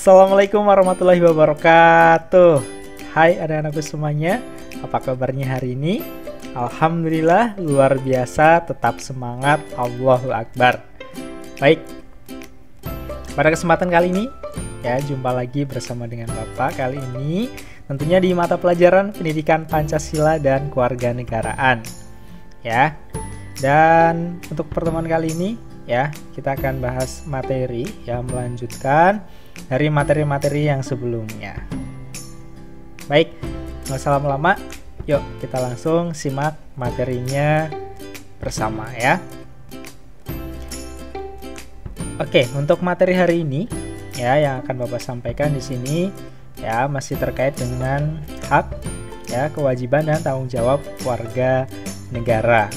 Assalamualaikum warahmatullahi wabarakatuh. Hai anak-anakku semuanya, apa kabarnya hari ini? Alhamdulillah luar biasa, tetap semangat, Allahu Akbar. Baik, pada kesempatan kali ini ya jumpa lagi bersama dengan Bapak. Kali ini tentunya di mata pelajaran Pendidikan Pancasila dan Kewarganegaraan ya. Dan untuk pertemuan kali ini ya, kita akan bahas materi yang melanjutkan dari materi-materi yang sebelumnya. Baik, nggak usah lama-lama, yuk kita langsung simak materinya bersama ya. Oke, untuk materi hari ini ya yang akan Bapak sampaikan di sini ya masih terkait dengan hak ya, kewajiban dan tanggung jawab warga negara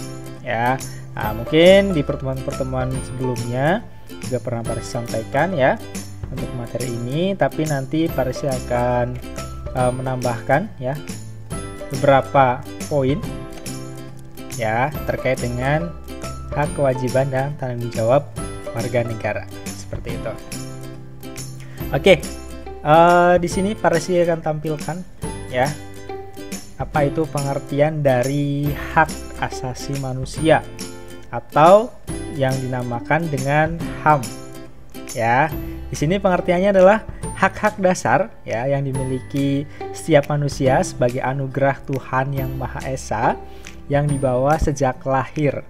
ya. Nah, mungkin di pertemuan-pertemuan sebelumnya juga pernah Parsi sampaikan ya untuk materi ini, tapi nanti Parsi akan menambahkan ya beberapa poin ya terkait dengan hak, kewajiban dan tanggung jawab warga negara seperti itu. Oke, di sini Parsi akan tampilkan ya apa itu pengertian dari hak asasi manusia atau yang dinamakan dengan HAM ya. Di sini pengertiannya adalah hak-hak dasar ya yang dimiliki setiap manusia sebagai anugerah Tuhan yang Maha Esa yang dibawa sejak lahir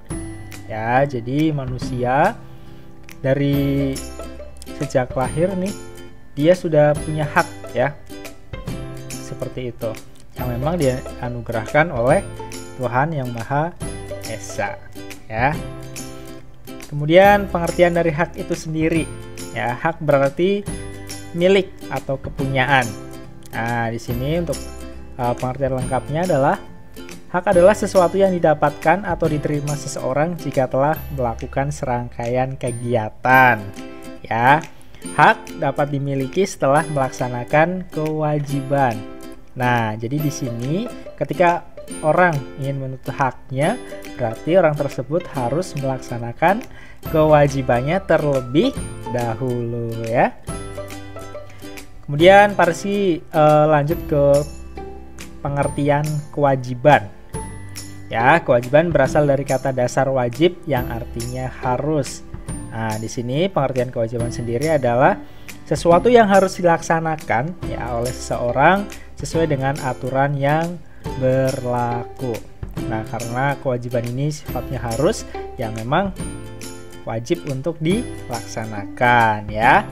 ya. Jadi manusia dari sejak lahir nih dia sudah punya hak ya, seperti itu yang memang dia anugerahkan oleh Tuhan yang Maha Esa ya. Kemudian pengertian dari hak itu sendiri ya, hak berarti milik atau kepunyaan. Nah, di sini untuk pengertian lengkapnya adalah hak adalah sesuatu yang didapatkan atau diterima seseorang jika telah melakukan serangkaian kegiatan ya. Hak dapat dimiliki setelah melaksanakan kewajiban. Nah, jadi di sini ketika orang ingin menuntut haknya, berarti orang tersebut harus melaksanakan kewajibannya terlebih dahulu ya. Kemudian Parsi lanjut ke pengertian kewajiban. Ya, kewajiban berasal dari kata dasar wajib yang artinya harus. Nah, di sini pengertian kewajiban sendiri adalah sesuatu yang harus dilaksanakan ya oleh seseorang sesuai dengan aturan yang berlaku. Nah, karena kewajiban ini sifatnya harus, yang memang wajib untuk dilaksanakan ya.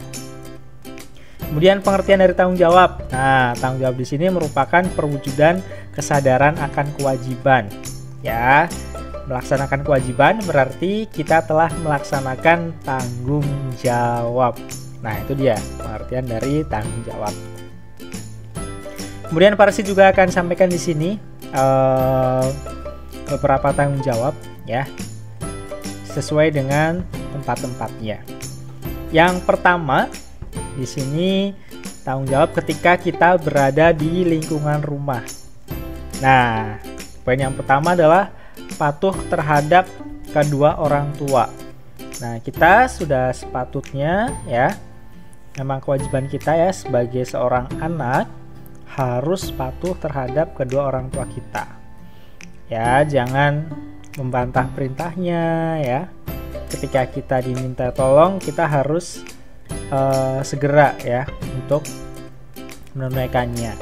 Kemudian pengertian dari tanggung jawab. Nah, tanggung jawab di sini merupakan perwujudan kesadaran akan kewajiban ya. Melaksanakan kewajiban berarti kita telah melaksanakan tanggung jawab. Nah, itu dia pengertian dari tanggung jawab. Kemudian Parsi juga akan sampaikan di sini beberapa tanggung jawab ya sesuai dengan tempat-tempatnya. Yang pertama di sini tanggung jawab ketika kita berada di lingkungan rumah. Nah, poin yang pertama adalah patuh terhadap kedua orang tua. Nah, kita sudah sepatutnya ya, memang kewajiban kita ya sebagai seorang anak harus patuh terhadap kedua orang tua kita ya. Jangan membantah perintahnya ya. Ketika kita diminta tolong, kita harus segera ya untuk menunaikannya.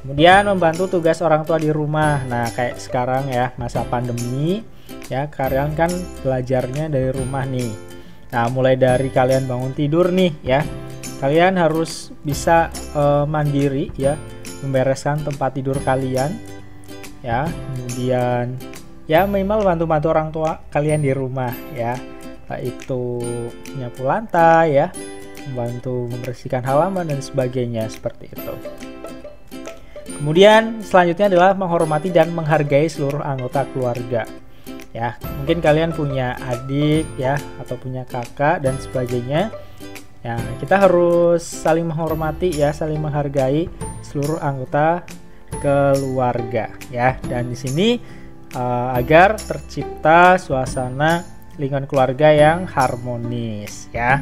Kemudian membantu tugas orang tua di rumah. Nah, kayak sekarang ya masa pandemi ya, kalian kan belajarnya dari rumah nih. Nah, mulai dari kalian bangun tidur nih ya, kalian harus bisa mandiri ya, membereskan tempat tidur kalian ya. Kemudian ya minimal bantu-bantu orang tua kalian di rumah ya, itu nyapu lantai ya, membantu membersihkan halaman dan sebagainya seperti itu. Kemudian selanjutnya adalah menghormati dan menghargai seluruh anggota keluarga ya. Mungkin kalian punya adik ya, atau punya kakak dan sebagainya ya. Kita harus saling menghormati ya, saling menghargai seluruh anggota keluarga ya. Dan di sini agar tercipta suasana lingkungan keluarga yang harmonis ya.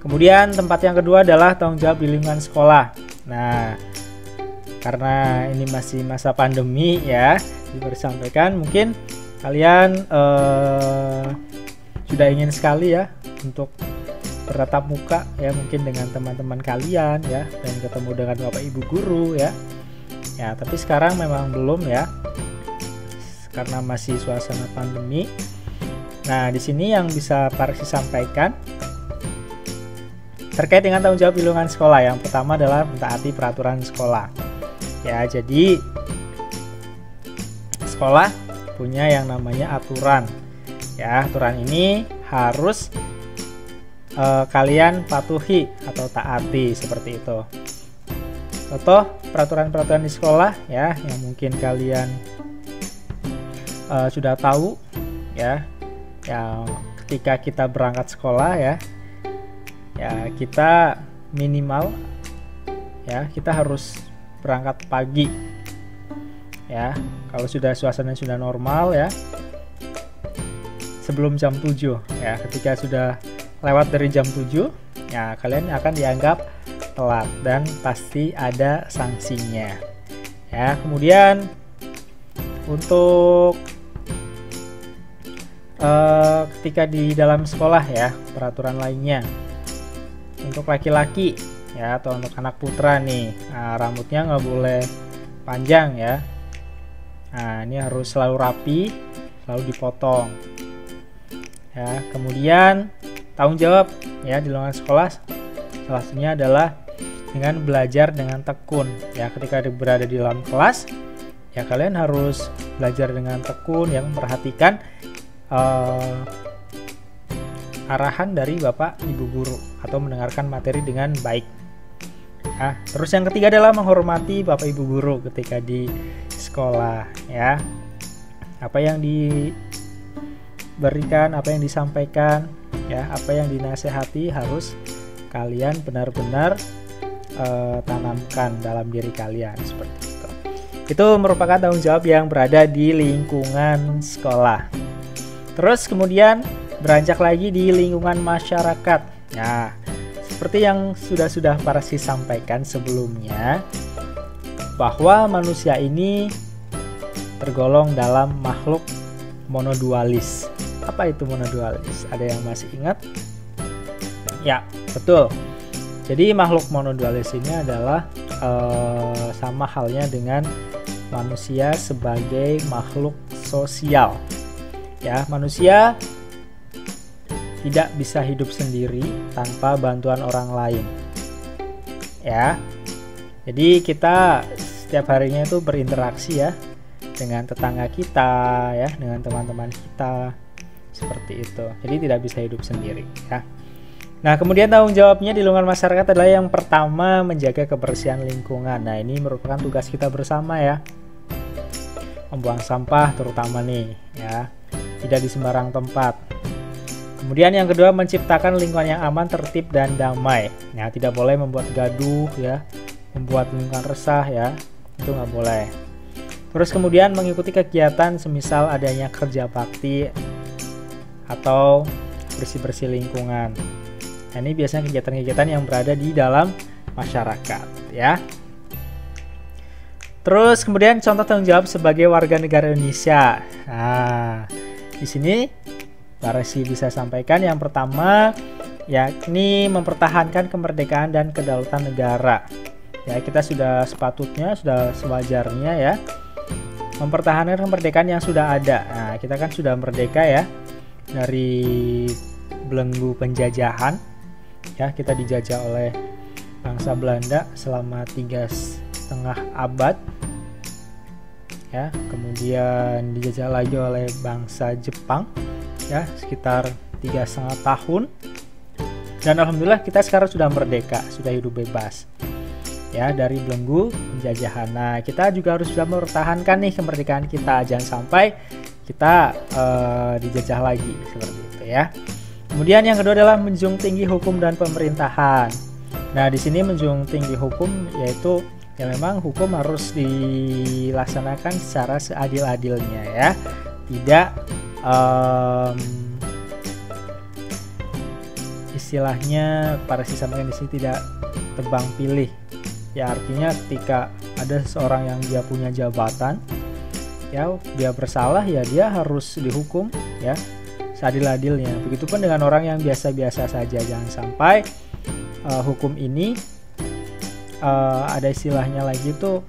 Kemudian tempat yang kedua adalah tanggung jawab di lingkungan sekolah. Nah, karena ini masih masa pandemi ya, disampaikan mungkin kalian sudah ingin sekali ya untuk bertatap muka ya, mungkin dengan teman-teman kalian ya, dan ketemu dengan bapak ibu guru ya. Ya, tapi sekarang memang belum ya, karena masih suasana pandemi. Nah, di sini yang bisa Parsi sampaikan terkait dengan tanggung jawab di lingkungan sekolah. Yang pertama adalah mentaati peraturan sekolah. Ya, jadi sekolah punya yang namanya aturan. Ya, aturan ini harus kalian patuhi atau taati seperti itu. Contoh peraturan-peraturan di sekolah ya, yang mungkin kalian sudah tahu ya, yang ketika kita berangkat sekolah ya, kita minimal ya, kita harus berangkat pagi ya. Kalau sudah suasana sudah normal ya, sebelum jam 7 ya. Ketika sudah lewat dari jam 7 ya, kalian akan dianggap telat dan pasti ada sanksinya ya. Kemudian untuk ketika di dalam sekolah ya, peraturan lainnya untuk laki-laki ya, atau untuk anak putra nih, rambutnya nggak boleh panjang ya. Nah, ini harus selalu rapi, selalu dipotong ya. Kemudian tanggung jawab ya di lingkungan sekolah, salah satunya adalah dengan belajar dengan tekun ya. Ketika berada di dalam kelas ya, kalian harus belajar dengan tekun, yang memperhatikan arahan dari bapak ibu guru atau mendengarkan materi dengan baik. Nah, terus yang ketiga adalah menghormati bapak ibu guru ketika di sekolah ya. Apa yang diberikan, apa yang disampaikan ya, apa yang dinasehati harus kalian benar-benar tanamkan dalam diri kalian seperti itu. Itu merupakan tanggung jawab yang berada di lingkungan sekolah. Terus kemudian beranjak lagi di lingkungan masyarakat. Nah, seperti yang sudah Parsi sampaikan sebelumnya, bahwa manusia ini tergolong dalam makhluk monodualis. Apa itu monodualis? Ada yang masih ingat? Ya, betul. Jadi makhluk monodualis ini adalah sama halnya dengan manusia sebagai makhluk sosial. Ya, manusia tidak bisa hidup sendiri tanpa bantuan orang lain. Ya. Jadi kita setiap harinya itu berinteraksi ya dengan tetangga kita ya, dengan teman-teman kita. Seperti itu. Jadi tidak bisa hidup sendiri ya. Nah, kemudian tanggung jawabnya di lingkungan masyarakat adalah yang pertama menjaga kebersihan lingkungan. Nah, ini merupakan tugas kita bersama ya. Membuang sampah terutama nih ya, tidak di sembarang tempat. Kemudian yang kedua, menciptakan lingkungan yang aman, tertib dan damai. Nah, tidak boleh membuat gaduh ya, membuat lingkungan resah ya, itu nggak boleh. Terus kemudian mengikuti kegiatan semisal adanya kerja bakti atau bersih-bersih lingkungan. Nah, ini biasanya kegiatan-kegiatan yang berada di dalam masyarakat ya. Terus kemudian contoh tanggung jawab sebagai warga negara Indonesia. Nah, di sini Parsi bisa sampaikan yang pertama yakni mempertahankan kemerdekaan dan kedaulatan negara. Ya, kita sudah sepatutnya, sudah sewajarnya ya mempertahankan kemerdekaan yang sudah ada. Nah, kita kan sudah merdeka ya dari belenggu penjajahan. Ya, kita dijajah oleh bangsa Belanda selama 3,5 abad. Ya, kemudian dijajah lagi oleh bangsa Jepang ya sekitar 3,5 tahun. Dan alhamdulillah kita sekarang sudah merdeka, sudah hidup bebas ya dari belenggu penjajahan. Nah, kita juga harus sudah mempertahankan nih kemerdekaan kita, jangan sampai kita dijajah lagi seperti itu ya. Kemudian yang kedua adalah menjunjung tinggi hukum dan pemerintahan. Nah, di sini menjunjung tinggi hukum yaitu ya memang hukum harus dilaksanakan secara seadil-adilnya ya. Tidak istilahnya Parsi sampaikan di sini tidak tebang pilih. Ya, artinya ketika ada seseorang yang dia punya jabatan, ya dia bersalah, ya dia harus dihukum ya seadil-adilnya. Begitupun dengan orang yang biasa-biasa saja. Jangan sampai hukum ini ada istilahnya lagi tuh,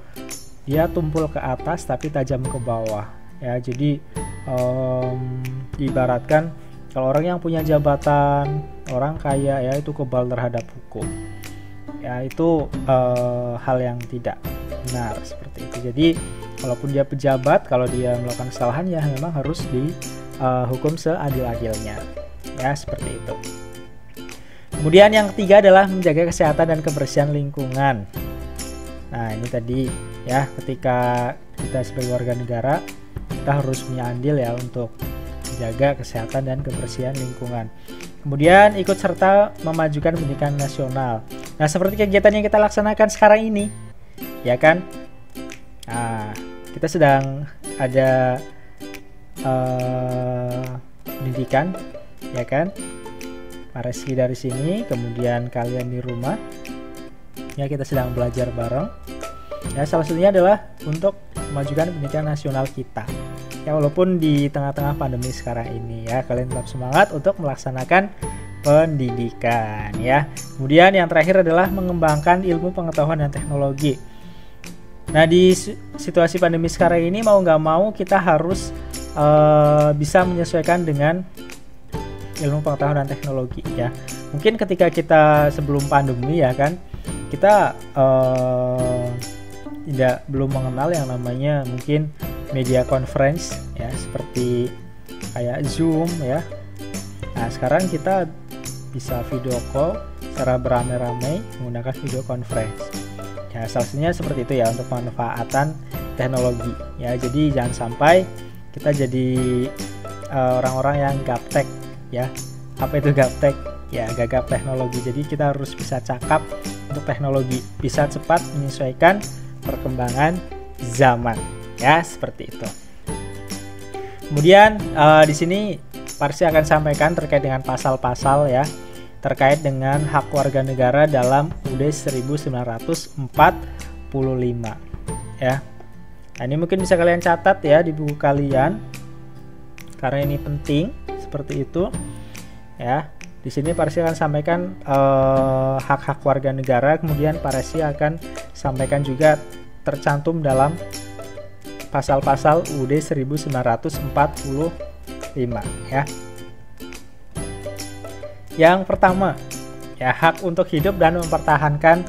dia tumpul ke atas tapi tajam ke bawah ya. Jadi diibaratkan kalau orang yang punya jabatan, orang kaya ya, itu kebal terhadap hukum ya, itu hal yang tidak benar seperti itu. Jadi walaupun dia pejabat, kalau dia melakukan kesalahan ya memang harus dihukum seadil-adilnya ya, seperti itu. Kemudian yang ketiga adalah menjaga kesehatan dan kebersihan lingkungan. Nah, ini tadi ya, ketika kita sebagai warga negara, kita harus punya andil ya untuk menjaga kesehatan dan kebersihan lingkungan. Kemudian ikut serta memajukan pendidikan nasional. Nah, seperti kegiatan yang kita laksanakan sekarang ini, ya kan? Nah, kita sedang ada pendidikan, ya kan? Parsi dari sini, kemudian kalian di rumah, ya kita sedang belajar bareng. Ya, salah satunya adalah untuk memajukan pendidikan nasional kita. Ya, walaupun di tengah-tengah pandemi sekarang ini ya, kalian tetap semangat untuk melaksanakan pendidikan ya. Kemudian yang terakhir adalah mengembangkan ilmu pengetahuan dan teknologi. Nah, di situasi pandemi sekarang ini mau nggak mau kita harus bisa menyesuaikan dengan ilmu pengetahuan dan teknologi ya. Mungkin ketika kita sebelum pandemi ya kan, kita belum mengenal yang namanya mungkin media conference ya, seperti kayak Zoom ya. Nah, sekarang kita bisa video call secara beramai-ramai menggunakan video conference ya. Salah satunya seperti itu ya, untuk pemanfaatan teknologi ya. Jadi jangan sampai kita jadi orang-orang yang gaptek ya. Apa itu gaptek? Ya, gagap teknologi. Jadi kita harus bisa cakap untuk teknologi, bisa cepat menyesuaikan perkembangan zaman ya, seperti itu. Kemudian di sini Parsi akan sampaikan terkait dengan pasal-pasal ya, terkait dengan hak warga negara dalam UUD 1945 ya. Nah, ini mungkin bisa kalian catat ya di buku kalian karena ini penting, seperti itu ya. Di sini Parsi akan sampaikan hak-hak warga negara, kemudian Parsi akan sampaikan juga tercantum dalam pasal-pasal UUD 1945 ya. Yang pertama ya, hak untuk hidup dan mempertahankan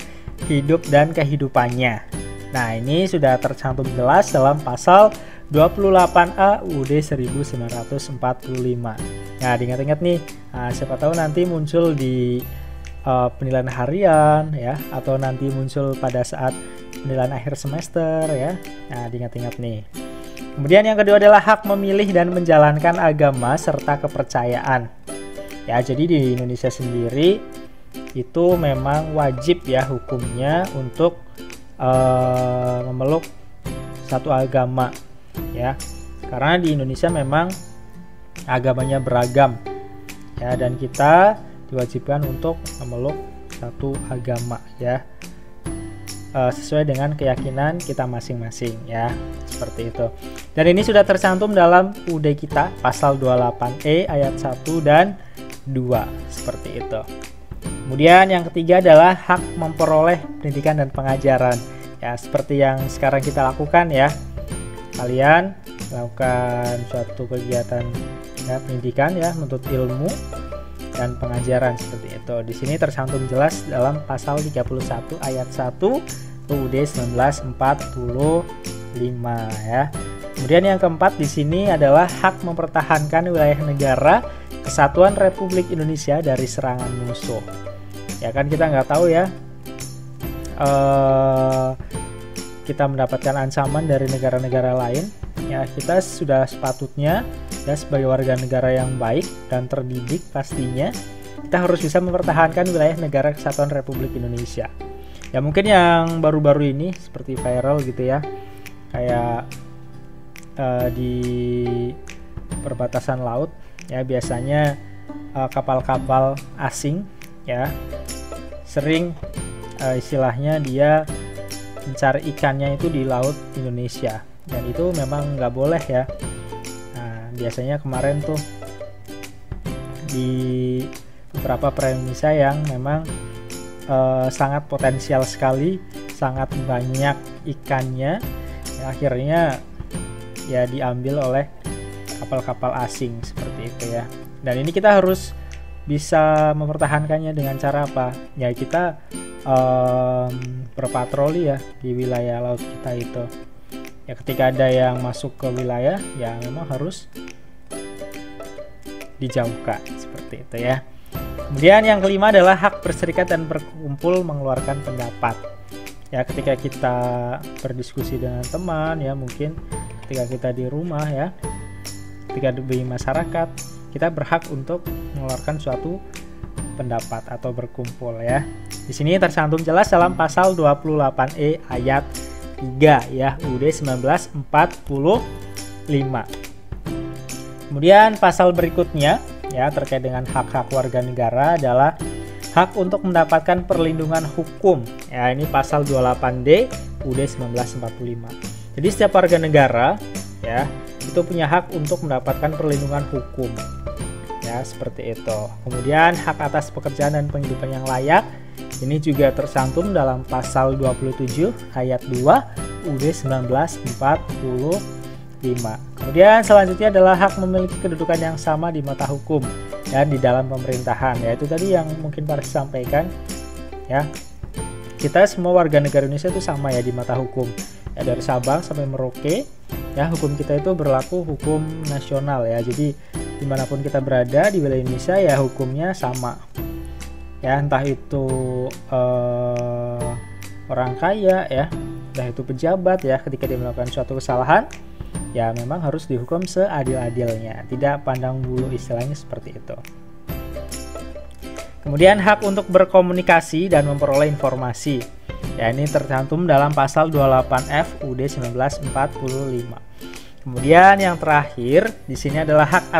hidup dan kehidupannya. Nah, ini sudah tercantum jelas dalam pasal 28A UUD 1945. Nah, diingat-ingat nih, siapa tahu nanti muncul di penilaian harian ya, atau nanti muncul pada saat penilaian akhir semester ya. Nah, diingat-ingat nih. Kemudian yang kedua adalah hak memilih dan menjalankan agama serta kepercayaan. Ya, jadi di Indonesia sendiri itu memang wajib ya hukumnya untuk memeluk satu agama ya. Karena di Indonesia memang agamanya beragam ya, dan kita diwajibkan untuk memeluk satu agama ya, sesuai dengan keyakinan kita masing-masing ya, seperti itu. Dan ini sudah tercantum dalam UUD kita pasal 28E ayat 1 dan 2, seperti itu. Kemudian yang ketiga adalah hak memperoleh pendidikan dan pengajaran ya, seperti yang sekarang kita lakukan ya. Kalian melakukan suatu kegiatan ya, pendidikan ya, menuntut ilmu dan pengajaran, seperti itu. Di sini tercantum jelas dalam pasal 31 ayat 1 UUD 1945 ya. Kemudian yang keempat di sini adalah hak mempertahankan wilayah negara Kesatuan Republik Indonesia dari serangan musuh. Ya kan, kita nggak tahu ya, kita mendapatkan ancaman dari negara-negara lain ya. Kita sudah sepatutnya ya, sebagai warga negara yang baik dan terdidik, pastinya kita harus bisa mempertahankan wilayah negara Kesatuan Republik Indonesia. Ya, mungkin yang baru-baru ini seperti viral gitu ya, kayak di perbatasan laut ya, biasanya kapal-kapal asing ya, sering istilahnya dia mencari ikannya itu di laut Indonesia, dan itu memang nggak boleh ya. Nah, biasanya kemarin tuh di beberapa perairan Indonesia yang memang sangat potensial sekali, sangat banyak ikannya, ya, akhirnya ya diambil oleh kapal-kapal asing seperti itu ya. Dan ini kita harus bisa mempertahankannya dengan cara apa? Ya kita berpatroli ya di wilayah laut kita itu. Ya ketika ada yang masuk ke wilayah, ya memang harus dijauhkan seperti itu ya. Kemudian yang kelima adalah hak berserikat dan berkumpul mengeluarkan pendapat. Ya ketika kita berdiskusi dengan teman ya, mungkin ketika kita di rumah ya, ketika di masyarakat, kita berhak untuk mengeluarkan suatu pendapat atau berkumpul ya. Di sini tercantum jelas dalam pasal 28E ayat 3 ya, UUD 1945. Kemudian pasal berikutnya ya terkait dengan hak-hak warga negara adalah hak untuk mendapatkan perlindungan hukum. Ya, ini pasal 28D UUD 1945. Jadi setiap warga negara ya itu punya hak untuk mendapatkan perlindungan hukum. Ya, seperti itu. Kemudian hak atas pekerjaan dan penghidupan yang layak, ini juga tercantum dalam pasal 27 ayat 2 UUD 1945. Kemudian selanjutnya adalah hak memiliki kedudukan yang sama di mata hukum dan di dalam pemerintahan. Yaitu tadi yang mungkin Paris sampaikan ya. Kita semua warga negara Indonesia itu sama ya di mata hukum. Ya, dari Sabang sampai Merauke ya, hukum kita itu berlaku hukum nasional ya. Jadi dimanapun kita berada di wilayah Indonesia ya hukumnya sama ya, entah itu orang kaya ya, entah itu pejabat ya, ketika dia melakukan suatu kesalahan ya memang harus dihukum seadil-adilnya, tidak pandang bulu, istilahnya seperti itu. Kemudian hak untuk berkomunikasi dan memperoleh informasi ya, ini tercantum dalam pasal 28F UUD 1945. Kemudian yang terakhir di sini adalah hak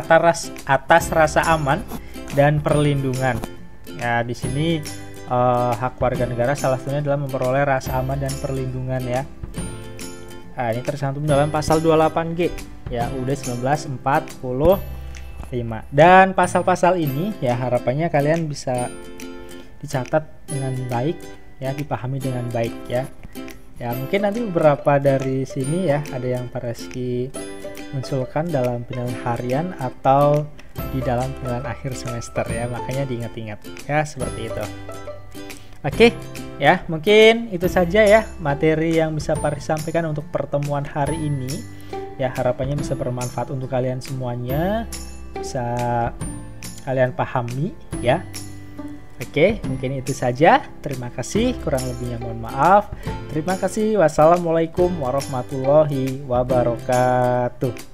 atas rasa aman dan perlindungan. Ya, di sini hak warga negara salah satunya adalah memperoleh rasa aman dan perlindungan ya. Nah, ini tercantum dalam pasal 28G ya, UUD 1945. Dan pasal-pasal ini ya harapannya kalian bisa dicatat dengan baik ya, dipahami dengan baik ya. Ya, mungkin nanti beberapa dari sini ya ada yang Pak Reski munculkan dalam penilaian harian atau di dalam penilaian akhir semester ya, makanya diingat-ingat ya, seperti itu. Oke ya, mungkin itu saja ya materi yang bisa Paris sampaikan untuk pertemuan hari ini ya, harapannya bisa bermanfaat untuk kalian semuanya, bisa kalian pahami ya. Oke, mungkin itu saja. Terima kasih, kurang lebihnya mohon maaf. Terima kasih. Wassalamualaikum warahmatullahi wabarakatuh.